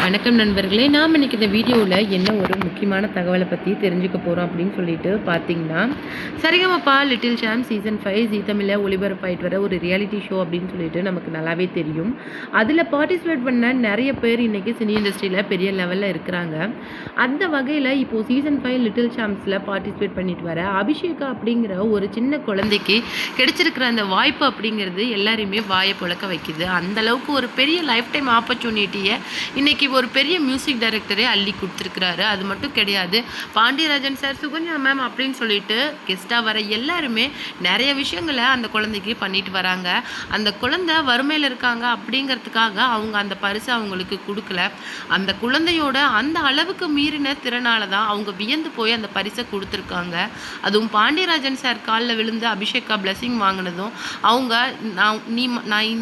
வணக்கம் நண்பர்களே. நாம் இன்றைக்கி இந்த வீடியோவில் என்ன ஒரு முக்கியமான தகவலை பற்றி தெரிஞ்சுக்க போகிறோம் அப்படின்னு சொல்லிட்டு பார்த்தீங்கன்னா, சரிகமபா லிட்டில் சாம்ப் சீசன் 5 ஜீ தமிழில் ஒளிபரப்பாயிட்டு வர ஒரு ரியாலிட்டி ஷோ அப்படின்னு சொல்லிட்டு நமக்கு நல்லாவே தெரியும். அதில் பார்ட்டிசிபேட் பண்ண நிறைய பேர் இன்றைக்கி சினி இண்டஸ்ட்ரியில் பெரிய லெவலில் இருக்கிறாங்க. அந்த வகையில் இப்போது சீசன் 5 லிட்டில் சாம்ப்ஸில் பார்ட்டிசிபேட் பண்ணிட்டு வர அபிஷேகா அப்படிங்கிற ஒரு சின்ன குழந்தைக்கு கிடைச்சிருக்கிற அந்த வாய்ப்பு அப்படிங்கிறது எல்லாரையுமே வாயை புழக்க வைக்குது. அந்தளவுக்கு ஒரு பெரிய லைஃப் டைம் ஆப்பர்ச்சுனிட்டியை இன்றைக்கி ஒரு பெரிய மியூசிக் டைரக்டரே அள்ளி கொடுத்துருக்குறாரு. அது மட்டும் கிடையாது, பாண்டியராஜன் சார், சுகன்யா மேம் அப்படின்னு சொல்லிட்டு கெஸ்ட்டாக வர எல்லாருமே நிறைய விஷயங்களை அந்த குழந்தைக்கு பண்ணிட்டு வராங்க. அந்த குழந்தை வறுமையில் இருக்காங்க அப்படிங்கிறதுக்காக அவங்க அந்த பரிசு அவங்களுக்கு கொடுக்கல. அந்த குழந்தையோட அந்த அளவுக்கு மீறின திறனால தான் அவங்க வியந்து போய் அந்த பரிசை கொடுத்துருக்காங்க. அதுவும் பாண்டியராஜன் சார் காலில் விழுந்து அபிஷேகா பிளெஸிங் வாங்கினதும் அவங்க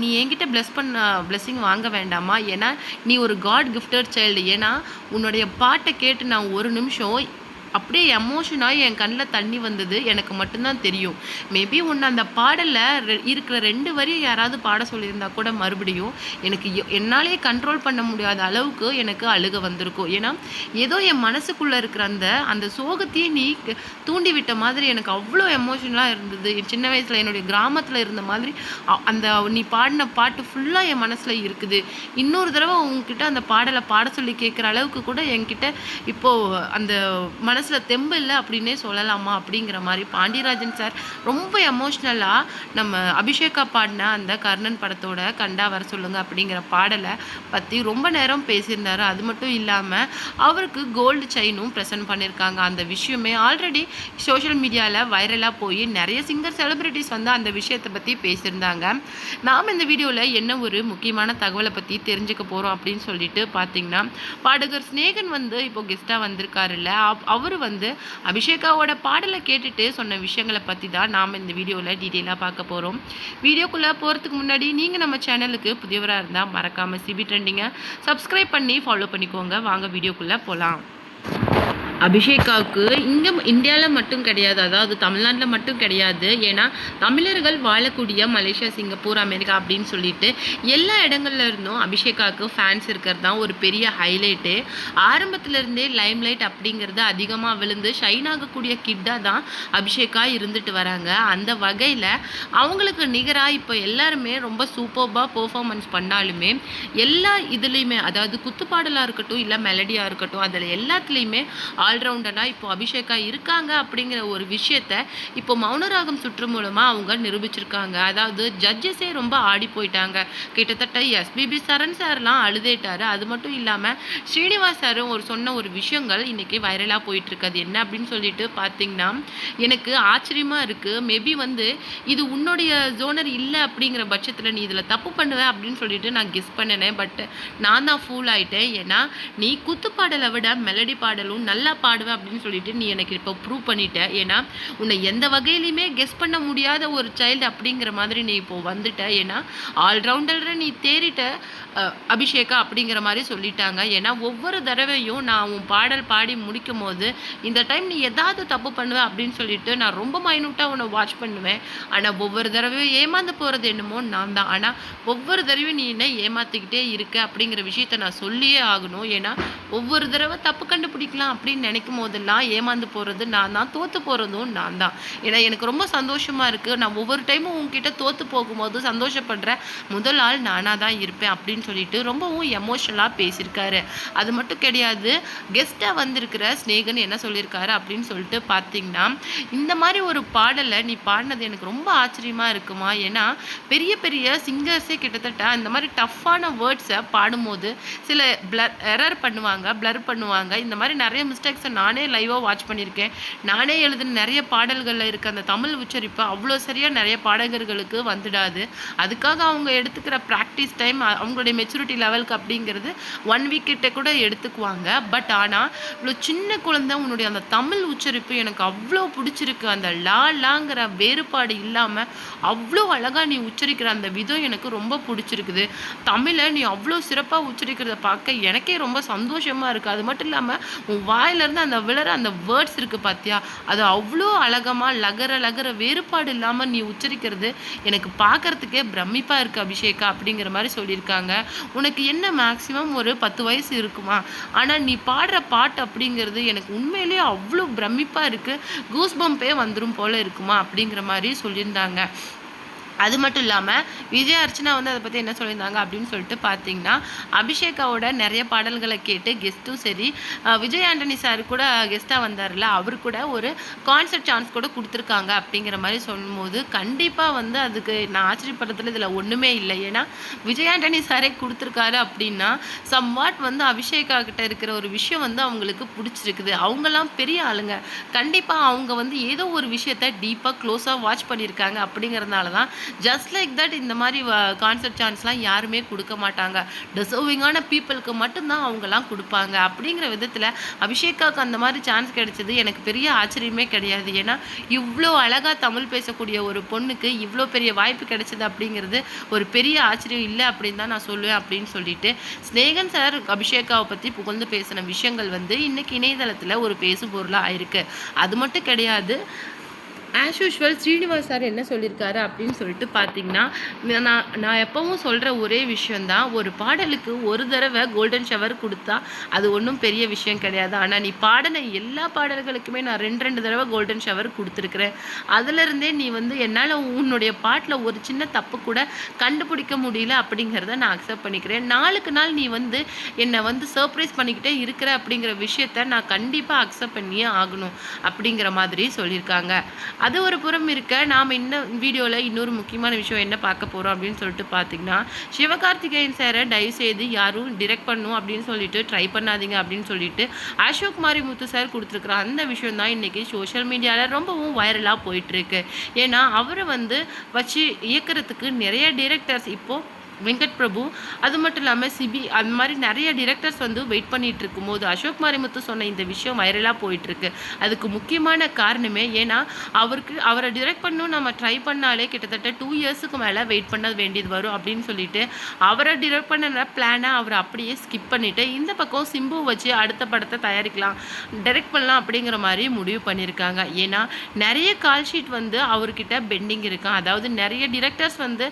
நீ என்கிட்ட பிளெஸிங் வாங்க வேண்டாமா, ஏன்னா நீ ஒரு காட் கிஃப்டட் சைல்டு. ஏன்னா உன்னுடைய பாட்டை கேட்டு நான் ஒரு நிமிஷம் அப்படியே எமோஷனாக என் கண்ணில் தண்ணி வந்தது எனக்கு மட்டும்தான் தெரியும். மேபி உன்னை அந்த பாடலில் இருக்கிற 2 வரி யாராவது பாட சொல்லியிருந்தா கூட மறுபடியும் எனக்கு என்னாலே கண்ட்ரோல் பண்ண முடியாத அளவுக்கு எனக்கு அழுக வந்திருக்கும். ஏன்னா ஏதோ என் மனசுக்குள்ளே இருக்கிற அந்த சோகத்தையே நீ தூண்டி விட்ட மாதிரி எனக்கு அவ்வளோ எமோஷனலாக இருந்தது. சின்ன வயசில் என்னுடைய கிராமத்தில் இருந்த மாதிரி அந்த நீ பாடின பாட்டு ஃபுல்லாக என் மனசில் இருக்குது. இன்னொரு தடவை உங்ககிட்ட அந்த பாடலை பாட சொல்லி கேட்குற அளவுக்கு கூட என்கிட்ட இப்போது அந்த மனசில் தெம்பு இல்லை அப்படின்னே சொல்லலாமா அப்படிங்கிற மாதிரி பாண்டியராஜன் சார் ரொம்ப எமோஷ்னலாக நம்ம அபிஷேகா பாடின அந்த கர்ணன் படத்தோட கண்டா வர சொல்லுங்க அப்படிங்கிற பாடலை பற்றி ரொம்ப நேரம் பேசியிருந்தாரு. அது மட்டும் இல்லாமல் அவருக்கு கோல்டு செயினும் ப்ரெசென்ட் பண்ணியிருக்காங்க. அந்த விஷயமே ஆல்ரெடி சோஷியல் மீடியாவில் வைரலாக போய் நிறைய சிங்கர் செலிப்ரிட்டிஸ் வந்து அந்த விஷயத்தை பற்றி பேசியிருந்தாங்க. நாம் இந்த வீடியோவில் என்ன ஒரு முக்கியமான தகவலை பற்றி தெரிஞ்சுக்க போகிறோம் அப்படின்னு சொல்லிட்டு பார்த்தீங்கன்னா, பாடகர் ஸ்நேகன் வந்து இப்போ கெஸ்ட்டாக வந்திருக்காருல்ல, அவர் வந்து அபிஷேகாவோட பாடலை கேட்டுட்டு சொன்ன விஷயங்களை பற்றி தான் நாம் இந்த வீடியோவில் டீட்டெயிலாக பார்க்க போகிறோம். வீடியோக்குள்ளே போகிறதுக்கு முன்னாடி நீங்கள் நம்ம சேனலுக்கு புதியவராக இருந்தால் மறக்காமல் சிபி ட்ரெண்டிங்கை சப்ஸ்கிரைப் பண்ணி ஃபாலோ பண்ணிக்கோங்க. வாங்க வீடியோக்குள்ளே போகலாம். அபிஷேகாவுக்கு இங்கே இந்தியாவில் மட்டும் கிடையாது, அதாவது தமிழ்நாட்டில் மட்டும் கிடையாது. ஏன்னா தமிழர்கள் வாழக்கூடிய மலேசியா, சிங்கப்பூர், அமெரிக்கா அப்படின்னு சொல்லிட்டு எல்லா இடங்கள்ல இருந்தும் அபிஷேகாவுக்கு ஃபேன்ஸ் இருக்கிறது தான் ஒரு பெரிய ஹைலைட்டு. ஆரம்பத்துலேருந்தே லைம் லைட் அப்படிங்கிறது அதிகமாக விழுந்து ஷைன் ஆகக்கூடிய கிட்டாக தான் அபிஷேகா இருந்துட்டு வராங்க. அந்த வகையில் அவங்களுக்கு நிகராக இப்போ எல்லாருமே ரொம்ப சூப்பர்பாக பெர்ஃபார்மன்ஸ் பண்ணாலுமே எல்லா இதுலேயுமே, அதாவது குத்துப்பாடலாக இருக்கட்டும் இல்லை மெலடியாக இருக்கட்டும், அதில் எல்லாத்துலேயுமே ஆல்ரவுண்டராக இப்போ அபிஷேகா இருக்காங்க அப்படிங்கிற ஒரு விஷயத்த இப்போ மௌனராகம் சுற்று மூலமாக அவங்க நிரூபிச்சிருக்காங்க. அதாவது ஜட்ஜஸே ரொம்ப ஆடி போயிட்டாங்க. கிட்டத்தட்ட எஸ்பிபி சரண் சார்லாம் அழுதேட்டாரு. அது மட்டும் இல்லாமல் ஸ்ரீனிவாஸ் சாரும் சொன்ன ஒரு விஷயங்கள் இன்றைக்கி வைரலாக போயிட்டுருக்குது. என்ன அப்படின்னு சொல்லிட்டு பார்த்தீங்கன்னா, எனக்கு ஆச்சரியமாக இருக்குது. மேபி வந்து இது உன்னுடைய ஜோனர் இல்லை அப்படிங்கிற பட்சத்தில் நீ இதில் தப்பு பண்ணுவேன் அப்படின்னு சொல்லிட்டு நான் கெஸ் பண்ணினேன். பட் நான் தான் ஃபூல் ஆகிட்டேன். ஏன்னா நீ குத்து பாடலை விட மெலடி பாடலும் நல்லா பாடுவேன் அப்படின்னு சொல்லிட்டு நீ எனக்கு இப்போ ப்ரூவ் பண்ணிட்ட. ஏன்னா உன்னை எந்த வகையிலையுமே கெஸ் பண்ண முடியாத ஒரு சைல்டு அப்படிங்கிற மாதிரி நீ இப்போ வந்துட்ட. ஏன்னா ஆல்ரவுண்டரை நீ தேறிட்ட அபிஷேகா அப்படிங்கிற மாதிரி சொல்லிட்டாங்க. ஏன்னா ஒவ்வொரு தடவையும் நான் உன் பாடல் பாடி முடிக்கும் போது இந்த டைம் நீ ஏதாவது தப்பு பண்ணுவேன் அப்படின்னு சொல்லிட்டு நான் ரொம்ப மைனூட்டாக உன்னை வாட்ச் பண்ணுவேன். ஆனால் ஒவ்வொரு தடவையும் ஏமாந்து போகிறது என்னமோ நான் தான். ஆனால் ஒவ்வொரு தடவையும் நீ என்ன ஏமாற்றிக்கிட்டே இருக்க அப்படிங்கிற விஷயத்த நான் சொல்லியே ஆகணும். ஏன்னா ஒவ்வொரு தடவை தப்பு கண்டுபிடிக்கலாம் அப்படின்னு நினைக்கும் போதெல்லாம் ஏமாந்து போகிறது நான் தான், தோற்று போகிறதும் நான் தான். ஏன்னா எனக்கு ரொம்ப சந்தோஷமாக இருக்குது. நான் ஒவ்வொரு டைமும் உங்ககிட்ட தோற்று போகும்போது சந்தோஷப்படுற முதல் ஆள் நானாக தான் இருப்பேன் அப்படின்னு சொல்லிட்டு ரொம்பவும் எமோஷனலாக பேசியிருக்காரு. அது மட்டும் கிடையாது, கெஸ்ட்டாக வந்திருக்கிற ஸ்நேகன் என்ன சொல்லியிருக்காரு அப்படின்னு சொல்லிட்டு பார்த்தீங்கன்னா, இந்த மாதிரி ஒரு பாடலை நீ பாடினது எனக்கு ரொம்ப ஆச்சரியமாக இருக்குமா. ஏன்னா பெரிய பெரிய சிங்கர்ஸே கிட்டத்தட்ட இந்த மாதிரி டஃப்பான வேர்ட்ஸை பாடும்போது சில எரர் பண்ணுவாங்க. இந்த மாதிரி நிறைய மிஸ்டேக்ஸை நானே லைவாக வாட்ச் பண்ணியிருக்கேன். நானே எழுதின நிறைய பாடல்களில் இருக்க அந்த தமிழ் உச்சரிப்பு அவ்வளோ சரியாக நிறைய பாடகர்களுக்கு வந்துடாது. அதுக்காக அவங்க எடுத்துக்கிற ப்ராக்டிஸ் டைம், அவங்களுடைய மெச்சூரிட்டி லெவலுக்கு அப்படிங்கிறது 1 வீக் கிட்ட கூட எடுத்துக்குவாங்க. பட் ஆனால் இவ்வளோ சின்ன குழந்தை உன்னுடைய அந்த தமிழ் உச்சரிப்பு எனக்கு அவ்வளோ பிடிச்சிருக்கு. அந்த லாங்கிற வேறுபாடு இல்லாமல் அவ்வளோ அழகாக நீ உச்சரிக்கிற அந்த விதம் எனக்கு ரொம்ப பிடிச்சிருக்குது. தமிழை நீ அவ்வளோ சிறப்பாக உச்சரிக்கிறத பார்க்க எனக்கே ரொம்ப சந்தோஷமாக இருக்குது. அது மட்டும் இல்லாமல் உன் வாயிலிருந்து அந்த விழற அந்த வேர்ட்ஸ் இருக்குது பார்த்தியா, அது அவ்வளோ அழகமாக லகர வேறுபாடு இல்லாமல் நீ உச்சரிக்கிறது எனக்கு பார்க்குறதுக்கே பிரமிப்பாக இருக்குது அபிஷேகா அப்படிங்கிற மாதிரி சொல்லியிருக்காங்க. உனக்கு என்ன மேக்ஸிமம் ஒரு 10 வயசு இருக்குமா? ஆனா நீ பாடுற பாட்டு அப்படிங்கிறது எனக்கு உண்மையிலேயே அவ்ளோ பிரமிப்பா இருக்கு. கூஸ் பம்பே வந்துரும் போல இருக்குமா? அப்படிங்கிற மாரி சொல்லியிருந்தாங்க. அது மட்டும் இல்லாம, விஜய் அர்ச்சனா வந்து அத பத்தி என்ன சொல்லியிருந்தாங்க அப்படின்னு சொல்லிட்டு பார்த்தீங்கன்னா, அபிஷேகாவோட நெறைய பாடல்கள கேட்டு கெஸ்ட்டும் சரி, விஜய் ஆண்டனி சார் கூட கெஸ்ட்டா வந்தார்ல, அவரு கூட ஒரு கான்சர்ட் சான்ஸ் கூட குடுத்துருக்காங்க அப்படிங்கிற மாரி சொல்லும்போது, கண்டிப்பா வந்து அதுக்கு நான் ஆச்சரியப்படுறதுல இதுல ஒண்ணுமே இல்ல. ஏன்னா, விஜய் ஆண்டனி சாரே குடுத்துருக்காரு அப்படின்னா, சம்வாட் வந்து அபிஷேகா கிட்ட இருக்கிற ஒரு விஷயம் வந்து அவங்களுக்கு புடிச்சிருக்குது. அவங்கலாம் பெரிய ஆளுங்க. கண்டிப்பா அவங்க வந்து ஏதோ ஒரு விஷயத்த டீப்பா, க்ளோஸா வாட்ச் பண்ணியிருக்காங்க அப்படிங்கிறதுனால தான் ஜஸ்ட் லைக் தட் இந்த மாதிரி கான்சர்ட் சான்ஸ்லாம் யாருமே கொடுக்க மாட்டாங்க. டிசர்விங்கான பீப்புளுக்கு மட்டும்தான் அவங்கலாம் கொடுப்பாங்க. அப்படிங்கிற விதத்தில் அபிஷேகாவுக்கு அந்த மாதிரி சான்ஸ் கிடைச்சது எனக்கு பெரிய ஆச்சரியமே கிடையாது. ஏன்னா இவ்வளோ அழகாக தமிழ் பேசக்கூடிய ஒரு பொண்ணுக்கு இவ்வளோ பெரிய வாய்ப்பு கிடைச்சது அப்படிங்கிறது ஒரு பெரிய ஆச்சரியம் இல்லை அப்படின்னு தான் நான் சொல்லுவேன் அப்படின்னு சொல்லிட்டு ஸ்நேகன் சார் அபிஷேகாவை பற்றி புகழ்ந்து பேசின விஷயங்கள் வந்து இன்னைக்கு இணையதளத்தில் ஒரு பேசும் பொருளாக ஆயிருக்கு. அது மட்டும் கிடையாது, ஆஸ் யூஷுவல் ஸ்ரீனிவாஸ் சார் என்ன சொல்லியிருக்காரு அப்படின்னு சொல்லிட்டு பார்த்தீங்கன்னா, நான் எப்பவும் சொல்கிற ஒரே விஷயம் தான், ஒரு பாடலுக்கு ஒரு தடவை கோல்டன் ஷவர் கொடுத்தா அது ஒன்றும் பெரிய விஷயம் கிடையாது. ஆனால் நீ பாடின எல்லா பாடல்களுக்குமே நான் 2 தடவை கோல்டன் ஷவர் கொடுத்துருக்குறேன். அதுலேருந்தே நீ வந்து என்னால் உன்னுடைய பாட்டில் ஒரு சின்ன தப்பு கூட கண்டுபிடிக்க முடியல அப்படிங்கிறத நான் அக்செப்ட் பண்ணிக்கிறேன். நாளுக்கு நாள் நீ வந்து என்னை வந்து சர்ப்ரைஸ் பண்ணிக்கிட்டே இருக்கிற அப்படிங்கிற விஷயத்த நான் கண்டிப்பாக அக்செப்ட் பண்ணியே ஆகணும் அப்படிங்கிற மாதிரி சொல்லியிருக்காங்க. அது ஒரு புறம் இருக்க, நாம் வீடியோவில் இன்னொரு முக்கியமான விஷயம் என்ன பார்க்க போகிறோம் அப்படின்னு சொல்லிட்டு பார்த்தீங்கன்னா, சிவகார்த்திகேயன் சாரை தயவுசெய்து யாரும் டிரெக்ட் பண்ணணும் அப்படின்னு சொல்லிட்டு ட்ரை பண்ணாதீங்க அப்படின்னு சொல்லிட்டு அசோக் மாரிமுத்து சார் கொடுத்துருக்குற அந்த விஷயம் தான் இன்றைக்கி சோஷியல் மீடியாவில் ரொம்பவும் வைரலாக போயிட்டுருக்கு. ஏன்னா அவரை வந்து வச்சு இயக்கிறதுக்கு நிறைய டிரெக்டர்ஸ் இப்போது வெங்கட் பிரபு, அது மட்டும் இல்லாமல் சிபி, அந்த மாதிரி நிறைய டிரெக்டர்ஸ் வந்து வெயிட் பண்ணிட்டு இருக்கும்போது அசோக் மாரிமுத்து சொன்ன இந்த விஷயம் வைரலாக போயிட்டுருக்கு. அதுக்கு முக்கியமான காரணமே ஏன்னா அவரை டிரெக்ட் பண்ணணும் நம்ம ட்ரை பண்ணாலே கிட்டத்தட்ட 2 இயர்ஸுக்கு மேலே வெயிட் பண்ண வேண்டியது வரும் அப்படின்னு சொல்லிட்டு அவரை டிரெக்ட் பண்ண பிளானை அவர் அப்படியே ஸ்கிப் பண்ணிவிட்டு இந்த பக்கம் சிம்பு வச்சு அடுத்த படத்தை தயாரிக்கலாம், டைரக்ட் பண்ணலாம் அப்படிங்கிற மாதிரி முடிவு பண்ணியிருக்காங்க. ஏன்னா நிறைய கால் ஷீட் வந்து அவர்கிட்ட பெண்டிங் இருக்கான். அதாவது நிறைய டிரெக்டர்ஸ் வந்து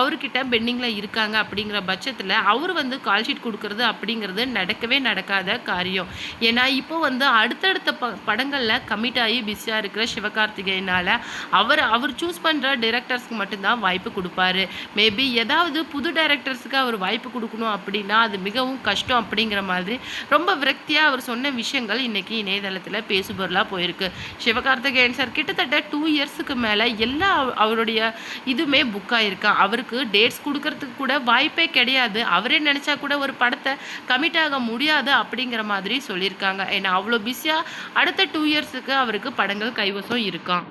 அவர்கிட்ட பெண்டிங் இருக்காங்க அப்படிங்கிற பட்சத்தில் அவர் வந்து கால் ஷீட் கொடுக்கறது அப்படிங்கிறது நடக்கவே நடக்காத காரியம். ஏன்னா இப்போ வந்து அடுத்தடுத்த படங்களில் கமிட் ஆகி பிஸியாக இருக்கிற சிவகார்த்திகேயனால் அவர் சூஸ் பண்ணுற டைரக்டர்ஸ்க்கு மட்டும்தான் வாய்ப்பு கொடுப்பாரு. மேபி ஏதாவது புது டைரக்டர்ஸுக்கு அவர் வாய்ப்பு கொடுக்கணும் அப்படின்னா அது மிகவும் கஷ்டம் அப்படிங்கிற மாதிரி ரொம்ப விரக்தியாக அவர் சொன்ன விஷயங்கள் இன்னைக்கு இணையதளத்தில் பேசுபொருளாக போயிருக்கு. சிவகார்த்திகேயன் சார் கிட்டத்தட்ட 2 இயர்ஸுக்கு மேலே எல்லா அவருடைய இதுவுமே புக் ஆகிருக்கான். அவருக்கு டேட்ஸ் கொடுக்கறதுக்கு கூட வாய்ப்பே கிடையாது. அவரே நினச்சா கூட ஒரு படத்தை கமிட் ஆக முடியாது அப்படிங்கிற மாதிரி சொல்லியிருக்காங்க. ஏன்னா அவ்வளோ பிஸியாக அடுத்த 2 இயர்ஸுக்கு அவருக்கு படங்கள் கைவசம் இருக்கான்.